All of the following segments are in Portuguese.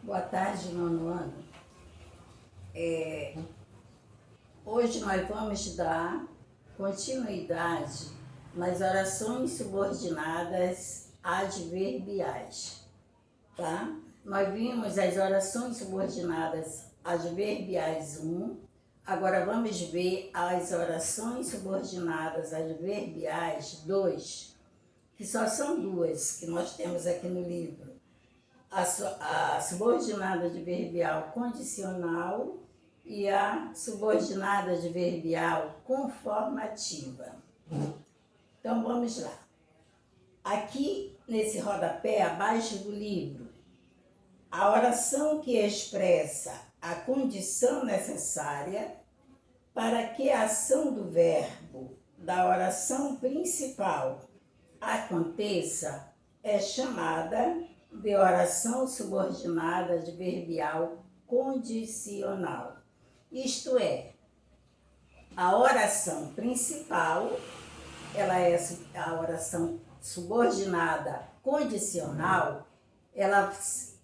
Boa tarde, nono ano. Hoje nós vamos dar continuidade nas orações subordinadas adverbiais, tá? Nós vimos as orações subordinadas adverbiais 1, agora vamos ver as orações subordinadas adverbiais 2, que só são duas que nós temos aqui no livro. A subordinada adverbial condicional e a subordinada adverbial conformativa. Então vamos lá. Aqui nesse rodapé, abaixo do livro, a oração que expressa a condição necessária para que a ação do verbo da oração principal aconteça é chamada de oração subordinada adverbial condicional. Isto é, a oração principal, ela é a oração subordinada condicional, ela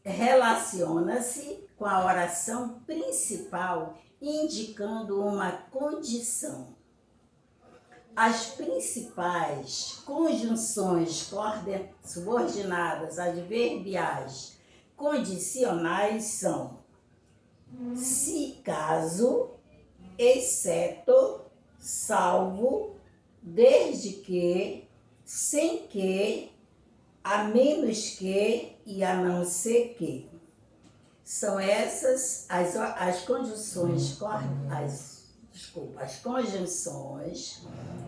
relaciona-se com a oração principal, indicando uma condição. As principais conjunções subordinadas adverbiais condicionais são se, caso, exceto, salvo, desde que, sem que, a menos que e a não ser que. São essas as conjunções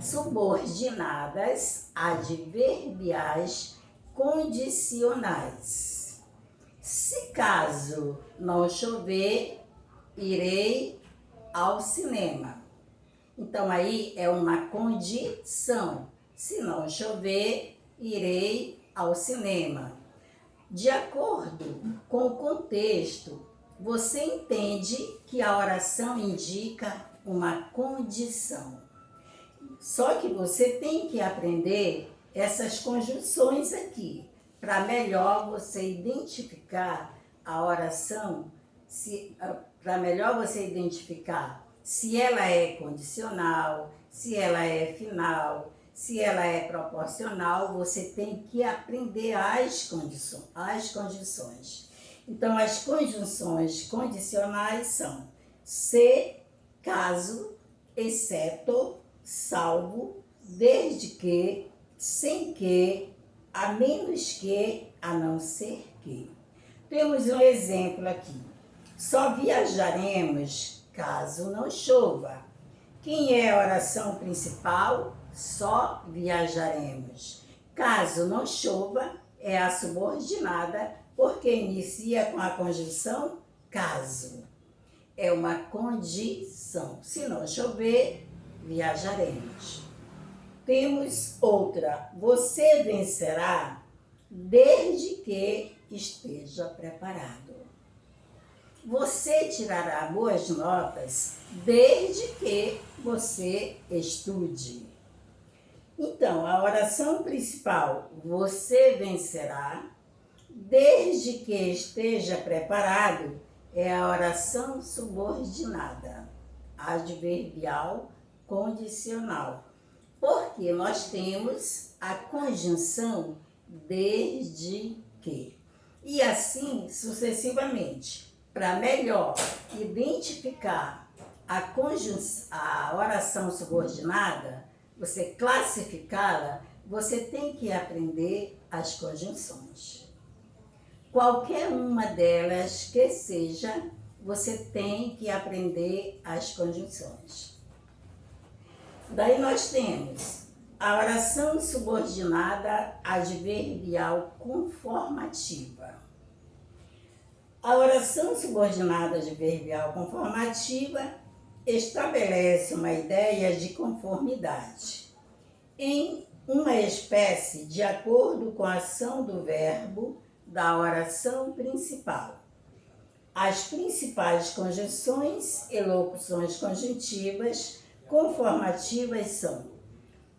subordinadas adverbiais condicionais. Se caso não chover, irei ao cinema. Então aí é uma condição. Se não chover, irei ao cinema. De acordo com o contexto, você entende que a oração indica uma condição. Só que você tem que aprender essas conjunções aqui, para melhor você identificar a oração, para melhor você identificar se ela é condicional, se ela é final, se ela é proporcional. Você tem que aprender as condições. Então, as conjunções condicionais são se, caso, exceto, salvo, desde que, sem que, a menos que, a não ser que. Temos um exemplo aqui. Só viajaremos caso não chova. Quem é a oração principal? Só viajaremos. Caso não chova, é a subordinada, porque inicia com a conjunção caso. É uma condição. Se não chover, viajaremos. Temos outra. Você vencerá desde que esteja preparado. Você tirará boas notas desde que você estude. Então, a oração principal, você vencerá desde que esteja preparado, é a oração subordinada, adverbial condicional. Porque nós temos a conjunção desde que. E assim sucessivamente. Para melhor identificar a oração subordinada, você classificá-la, você tem que aprender as conjunções. Qualquer uma delas que seja, você tem que aprender as conjunções. Daí nós temos a oração subordinada adverbial conformativa. A oração subordinada adverbial conformativa estabelece uma ideia de conformidade em uma espécie de acordo com a ação do verbo da oração principal. As principais conjunções e locuções conjuntivas conformativas são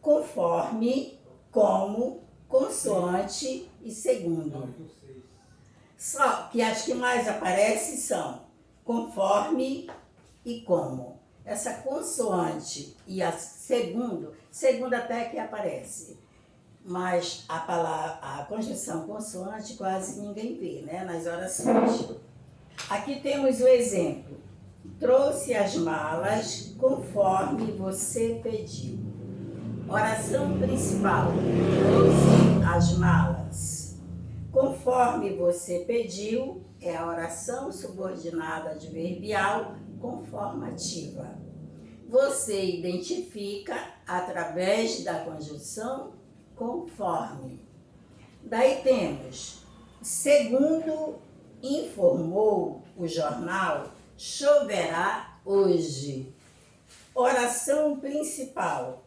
conforme, como, consoante e segundo. Só que as que mais aparecem são conforme e como. Essa consoante e a segunda até que aparece, mas a conjunção consoante quase ninguém vê, né, nas orações. Aqui temos o exemplo. Trouxe as malas conforme você pediu. Oração principal. Trouxe as malas. Conforme você pediu é a oração subordinada adverbial conformativa. Você identifica através da conjunção conforme. Daí temos, segundo informou o jornal, choverá hoje. Oração principal.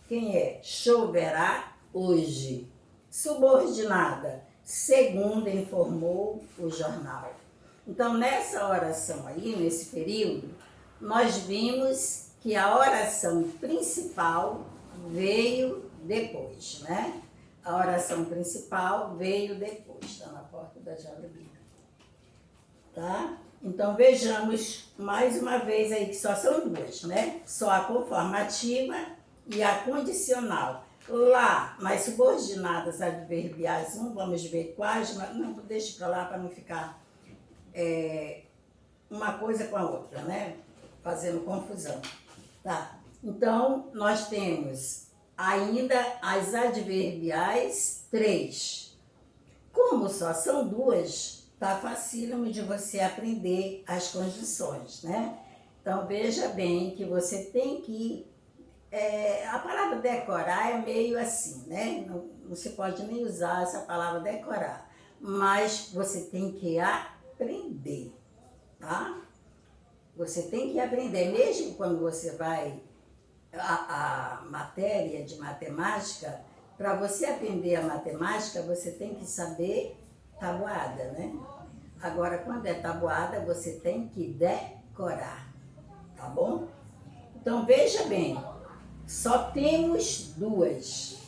Quem é? Choverá hoje. Subordinada. Segundo informou o jornal. Então, nessa oração aí, nesse período, nós vimos que a oração principal veio depois, né? A oração principal veio depois, está na porta da Jalabina. Tá? Então, vejamos mais uma vez aí, que só são duas, né? Só a conformativa e a condicional. Lá, nas subordinadas adverbiais, vamos ver quais, mas não, deixa para lá para não ficar uma coisa com a outra, né? Fazendo confusão. Tá? Então, nós temos ainda as adverbiais 3. Como só são duas, tá facílimo de você aprender as conjunções, né? Então, veja bem que você tem que... a palavra decorar é meio assim, né? Não se pode nem usar essa palavra decorar, mas você tem que aprender, tá? Você tem que aprender, mesmo quando você vai a matéria de matemática, para você aprender a matemática, você tem que saber tabuada, né? Agora, quando é tabuada, você tem que decorar, tá bom? Então, veja bem, só temos duas.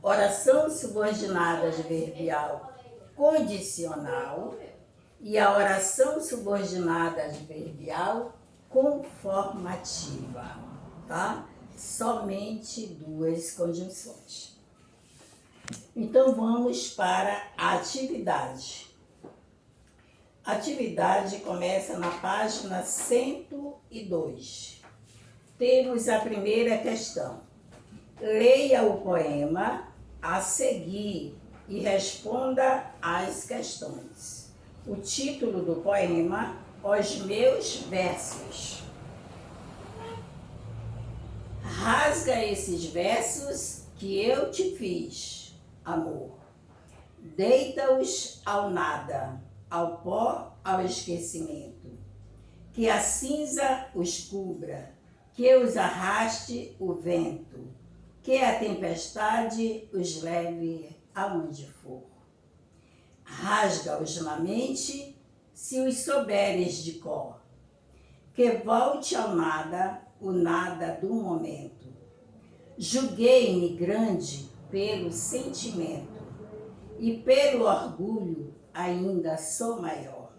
Oração subordinada adverbial condicional e a oração subordinada adverbial conformativa, tá? Somente duas conjunções. Então, vamos para a atividade. A atividade começa na página 102. Temos a primeira questão. Leia o poema a seguir e responda às questões. O título do poema, Os Meus Versos. Rasga esses versos que eu te fiz, amor. Deita-os ao nada, ao pó, ao esquecimento. Que a cinza os cubra, que os arraste o vento, que a tempestade os leve aonde for. Rasga-os na mente, se os souberes de cor. Que volte ao nada, o nada do momento. Julguei-me grande pelo sentimento, e pelo orgulho ainda sou maior.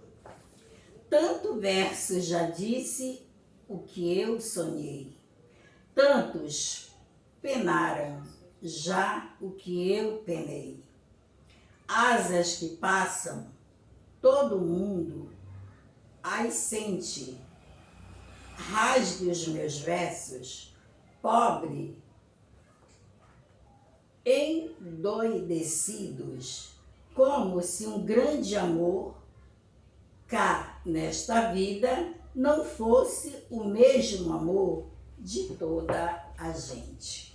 Tanto verso já disse o que eu sonhei, tantos penaram já o que eu penei. Asas que passam, todo mundo as sente. Rasgue os meus versos, pobre, endoidecidos, como se um grande amor cá nesta vida não fosse o mesmo amor de toda a gente.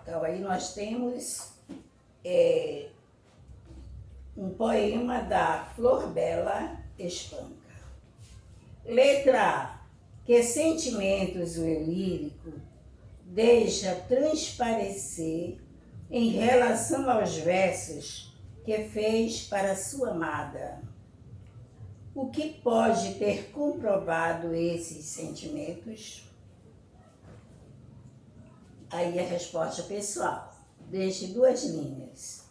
Então aí nós temos um poema da Flor Bela Espanca. Letra A. Que sentimentos o eu lírico deixa transparecer em relação aos versos que fez para sua amada. O que pode ter comprovado esses sentimentos? Aí a resposta pessoal. Deixe 2 linhas.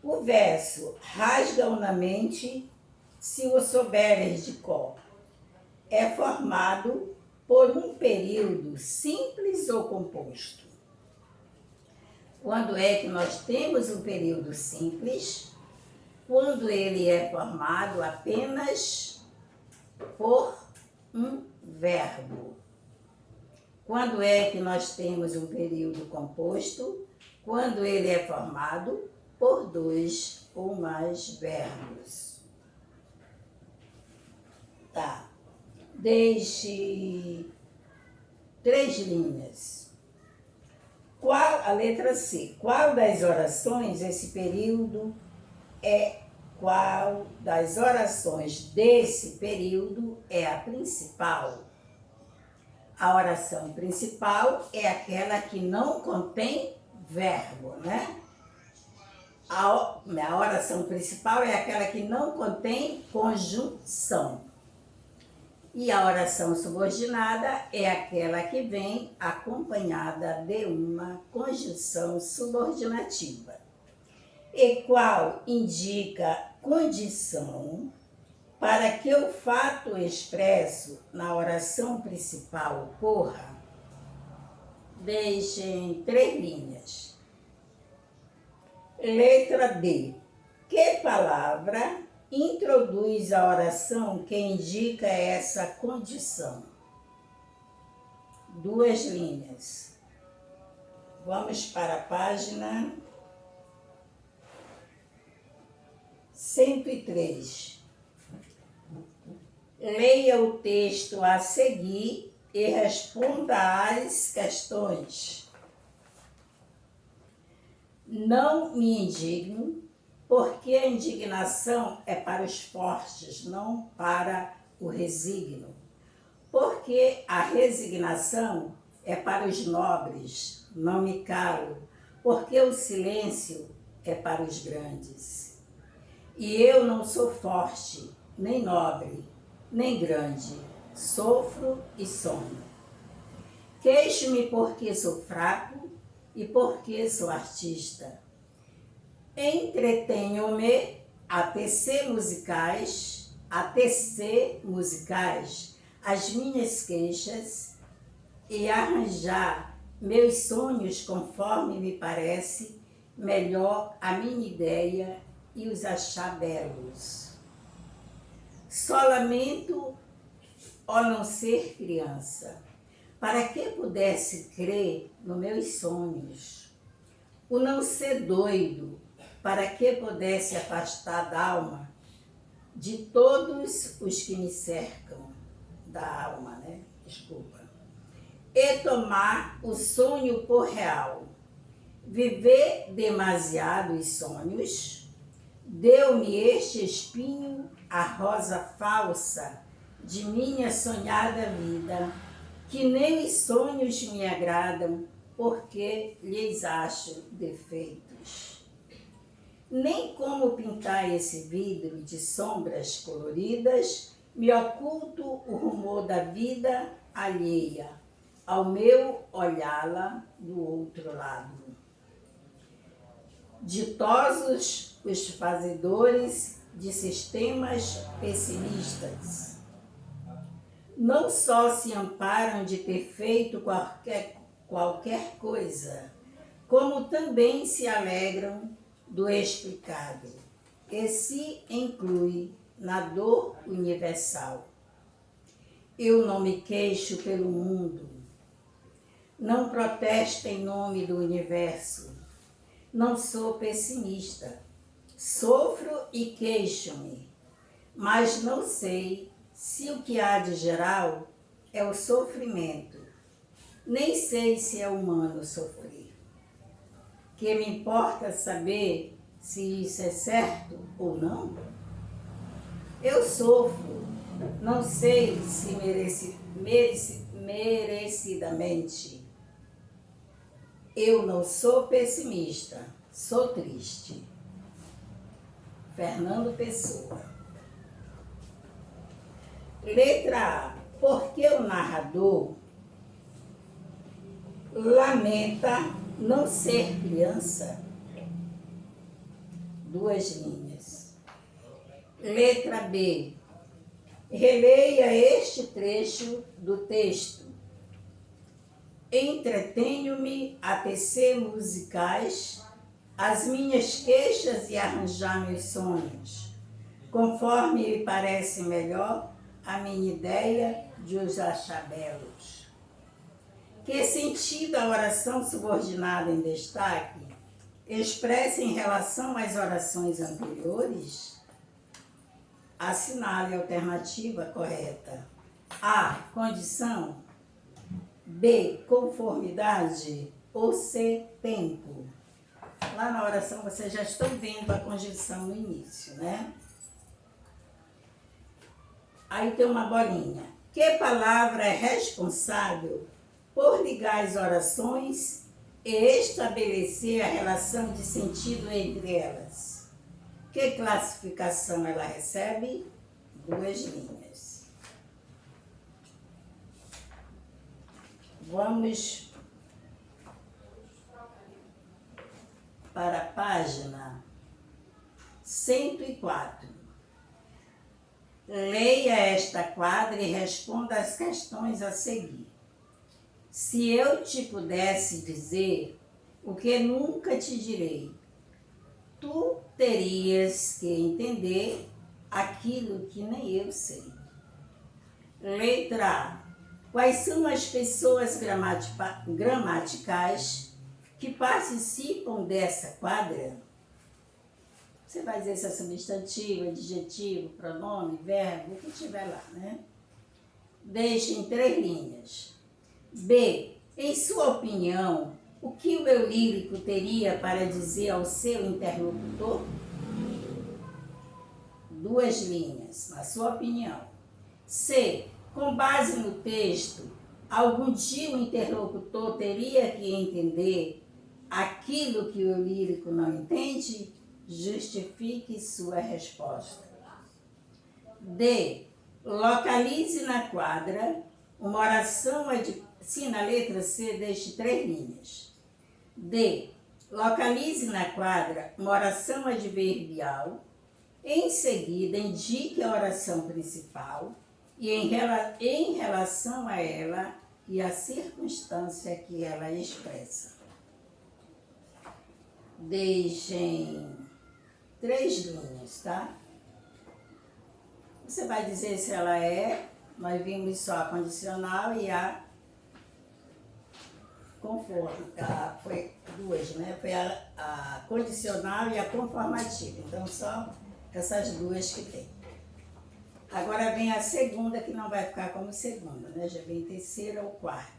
O verso rasga-o na mente, se o souberes de cor. É formado por um período simples ou composto. Quando é que nós temos um período simples? Quando ele é formado apenas por um verbo. Quando é que nós temos um período composto? Quando ele é formado por 2 ou mais verbos. Tá. Deixe 3 linhas. A letra C. Qual das orações esse período é? Qual das orações desse período é a principal? A oração principal é aquela que não contém verbo, né? A oração principal é aquela que não contém conjunção. E a oração subordinada é aquela que vem acompanhada de uma conjunção subordinativa. E qual indica condição para que o fato expresso na oração principal ocorra? Deixem 3 linhas. Letra D. Que palavra introduz a oração que indica essa condição? 2 linhas. Vamos para a página 103. Leia o texto a seguir e responda às questões. Não me indigno, porque a indignação é para os fortes, não para o resigno. Porque a resignação é para os nobres, não me calo, porque o silêncio é para os grandes. E eu não sou forte, nem nobre, nem grande, sofro e sono. Queixo-me porque sou fraco e porque sou artista. Entretenho-me a tecer musicais as minhas queixas e arranjar meus sonhos conforme me parece melhor a minha ideia e os achar belos. Só lamento ó não ser criança, para que pudesse crer nos meus sonhos. O não ser doido, para que pudesse afastar da alma de todos os que me cercam, da alma, né? Desculpa. E tomar o sonho por real. Viver demasiados sonhos, deu-me este espinho, a rosa falsa de minha sonhada vida, que nem os sonhos me agradam, porque lhes acho defeitos. Nem como pintar esse vidro de sombras coloridas, me oculto o rumor da vida alheia, ao meu olhá-la do outro lado. Ditosos os fazedores de sistemas pessimistas. Não só se amparam de ter feito qualquer coisa, como também se alegram do explicado, e se inclui na dor universal. Eu não me queixo pelo mundo, não protesto em nome do universo, não sou pessimista, sofro e queixo-me, mas não sei se o que há de geral é o sofrimento, nem sei se é humano sofrer. Que me importa saber se isso é certo ou não? Eu sofro, não sei se merecidamente. Eu não sou pessimista, sou triste. Fernando Pessoa. Letra A. Porque o narrador lamenta não ser criança? 2 linhas. Letra B. Releia este trecho do texto. Entretenho-me a tecer musicais, as minhas queixas e arranjar meus sonhos, conforme me parece melhor a minha ideia de os achar belos. Que sentido a oração subordinada em destaque expressa em relação às orações anteriores? Assinale a alternativa correta. A. Condição. B. Conformidade. Ou C. Tempo. Lá na oração vocês já estão vendo a conjunção no início, né? Aí tem uma bolinha. Que palavra é responsável por ligar as orações e estabelecer a relação de sentido entre elas? Que classificação ela recebe? 2 linhas. Vamos para a página 104. Leia esta quadra e responda as questões a seguir. Se eu te pudesse dizer o que nunca te direi, tu terias que entender aquilo que nem eu sei. Letra A. Quais são as pessoas gramaticais que participam dessa quadra? Você vai dizer se é substantivo, adjetivo, pronome, verbo, o que tiver lá, né? Deixe em 3 linhas. B. Em sua opinião, o que o eu lírico teria para dizer ao seu interlocutor? 2 linhas, na sua opinião. C. Com base no texto, algum dia o interlocutor teria que entender aquilo que o eu lírico não entende? Justifique sua resposta. D. Localize na quadra uma oração sim, na letra C, deixe 3 linhas. D. Localize na quadra uma oração adverbial. Em seguida, indique a oração principal e em relação a ela e a circunstância que ela expressa. Deixem 3 linhas, tá? Você vai dizer se ela nós vimos só a condicional e a conforme, foi 2, né? Foi a condicional e a conformativa. Então, só essas 2 que tem. Agora vem a segunda, que não vai ficar como segunda, né? Já vem terceira ou quarta.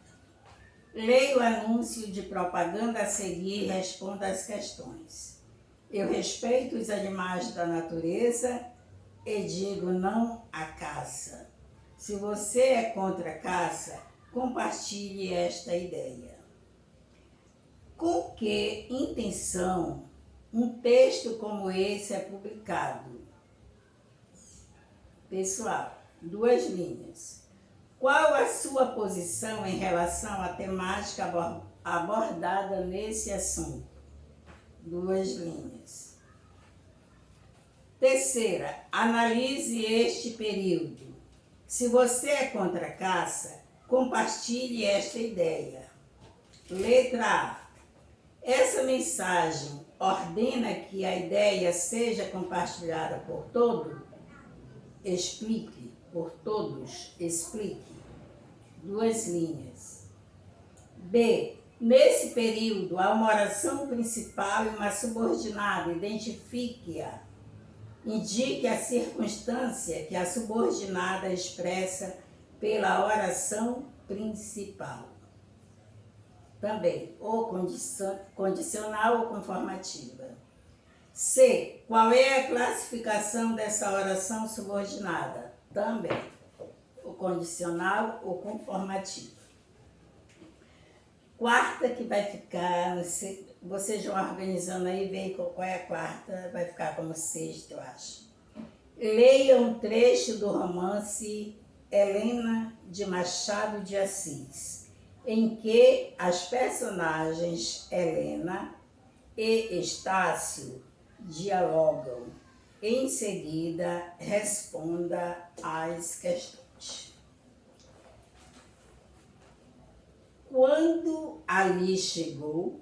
Leia o anúncio de propaganda a seguir e responda as questões. Eu respeito os animais da natureza e digo não à caça. Se você é contra a caça, compartilhe esta ideia. Com que intenção um texto como esse é publicado? Pessoal, 2 linhas. Qual a sua posição em relação à temática abordada nesse assunto? 2 linhas. Terceira, analise este período. Se você é contra a caça, compartilhe esta ideia. Letra A. Essa mensagem ordena que a ideia seja compartilhada por todos? Explique. Por todos, explique. 2 linhas. B. Nesse período, há uma oração principal e uma subordinada. Identifique-a. Indique a circunstância que a subordinada expressa pela oração principal. Também, ou condicional ou conformativa. C. Qual é a classificação dessa oração subordinada? Também, o condicional ou conformativo. Quarta que vai ficar, vocês vão organizando aí, veem qual é a quarta, vai ficar como sexta, eu acho. Leia um trecho do romance Helena de Machado de Assis, em que as personagens Helena e Estácio dialogam. Em seguida, responda às questões. Quando Ali chegou,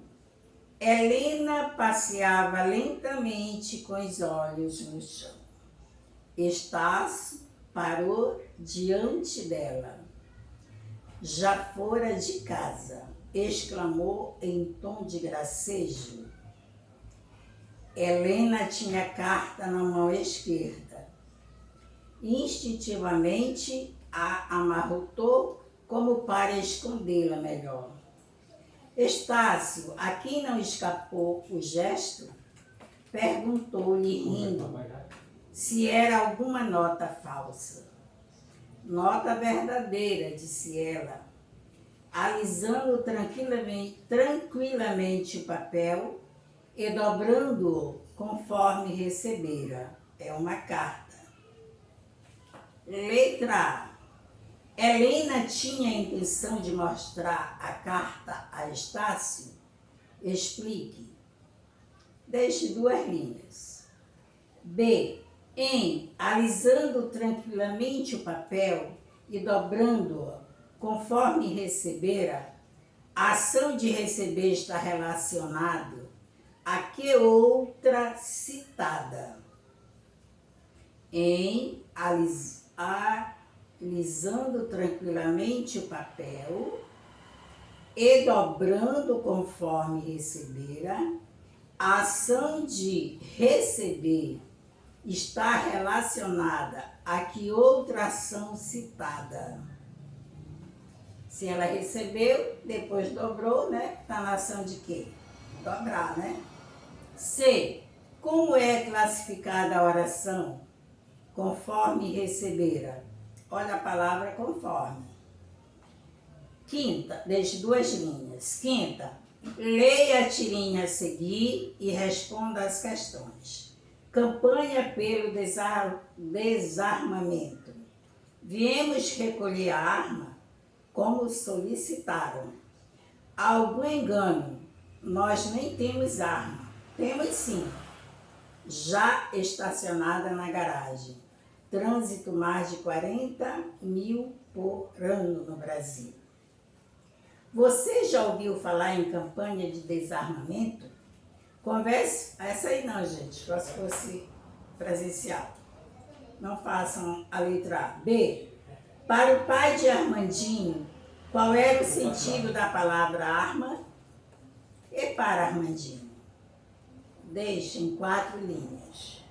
Helena passeava lentamente com os olhos no chão. Estácio parou diante dela. Já fora de casa, exclamou em tom de gracejo. Helena tinha a carta na mão esquerda. Instintivamente a amarrotou como para escondê-la melhor. Estácio, a quem não escapou o gesto, perguntou-lhe rindo se era alguma nota falsa. Nota verdadeira, disse ela, alisando tranquilamente o papel e dobrando-o conforme recebera. É uma carta. Letra A. Helena tinha a intenção de mostrar a carta a Estácio? Explique. Deixe 2 linhas. B. Alisando tranquilamente o papel e dobrando-o conforme recebera, a ação de receber está relacionada a que outra citada? Alisando tranquilamente o papel e dobrando conforme recebera, a ação de receber está relacionada a que outra ação citada? Se ela recebeu, depois dobrou, né? Está na ação de quê? Dobrar, né? C. Como é classificada a oração? Conforme recebera. Olha a palavra conforme. Quinta, deixe 2 linhas. Quinta, leia a tirinha a seguir e responda às questões. Campanha pelo desarmamento. Viemos recolher a arma como solicitaram. Algum engano, nós nem temos arma. Temos sim, já estacionada na garagem. Trânsito mais de 40 mil por ano no Brasil. Você já ouviu falar em campanha de desarmamento? Converse, essa aí não, gente, só se fosse presencial. Não façam a letra A. B. Para o pai de Armandinho, qual era o sentido da palavra arma? E para Armandinho? Deixem 4 linhas.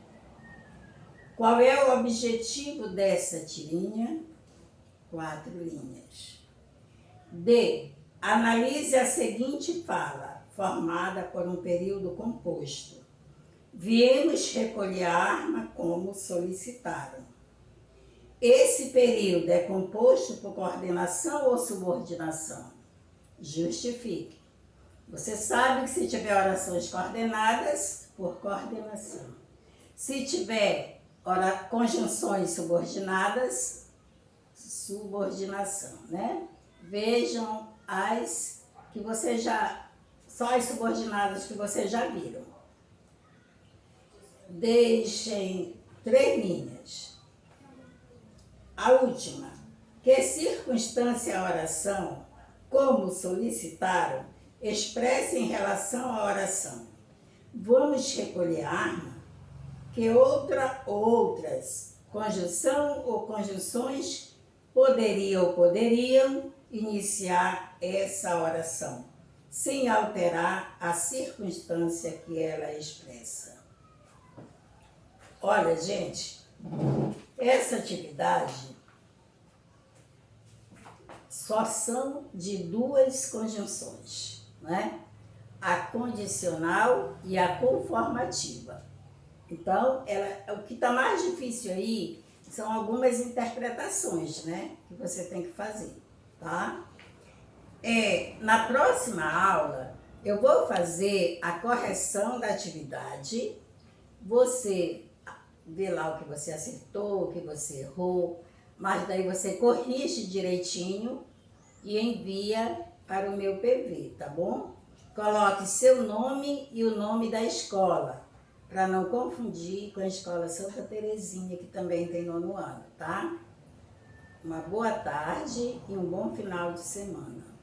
Qual é o objetivo dessa tirinha? 4 linhas. D. Analise a seguinte fala, formada por um período composto. Viemos recolher a arma como solicitaram. Esse período é composto por coordenação ou subordinação? Justifique. Você sabe que se tiver orações coordenadas, por coordenação. Se tiver conjunções subordinadas, subordinação, né? Vejam as que você já, só as subordinadas que vocês já viram. Deixem 3 linhas. A última. Que circunstância a oração, como solicitaram, expressa em relação à oração? Vamos recolher a arma? Que outras, conjunção ou conjunções, poderiam iniciar essa oração, sem alterar a circunstância que ela expressa. Olha, gente, essa atividade só são de 2 conjunções, né? A condicional e a conformativa. Então, o que está mais difícil aí são algumas interpretações, né? Que você tem que fazer, tá? Na próxima aula, eu vou fazer a correção da atividade. Você vê lá o que você acertou, o que você errou, mas daí você corrige direitinho e envia para o meu PV, tá bom? Coloque seu nome e o nome da escola. para não confundir com a Escola Santa Terezinha, que também tem 9º ano, tá? Uma boa tarde e um bom final de semana.